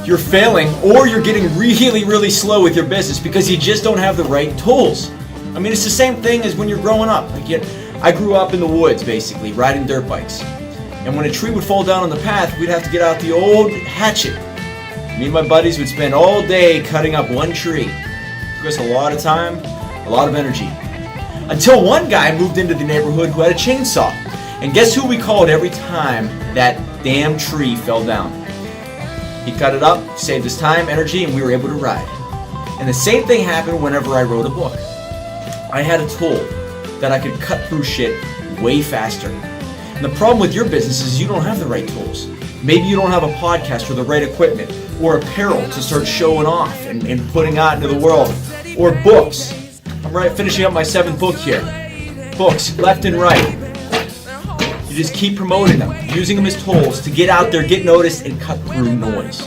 you're failing or you're getting really, really slow with your business because you just don't have the right tools. I mean, it's the same thing as when you're growing up. I grew up in the woods, basically, riding dirt bikes. And when a tree would fall down on the path, we'd have to get out the old hatchet. Me and my buddies would spend all day cutting up one tree. It took us a lot of time, a lot of energy. Until one guy moved into the neighborhood who had a chainsaw. And guess who we called every time that damn tree fell down? He cut it up, saved us time, energy, and we were able to ride. And the same thing happened whenever I wrote a book. I had a tool that I could cut through shit way faster. And the problem with your business is you don't have the right tools. Maybe you don't have a podcast or the right equipment or apparel to start showing off and putting out into the world, or books. I'm finishing up my 7th book here. Books, left and right. You just keep promoting them, using them as tools to get out there, get noticed, and cut through noise.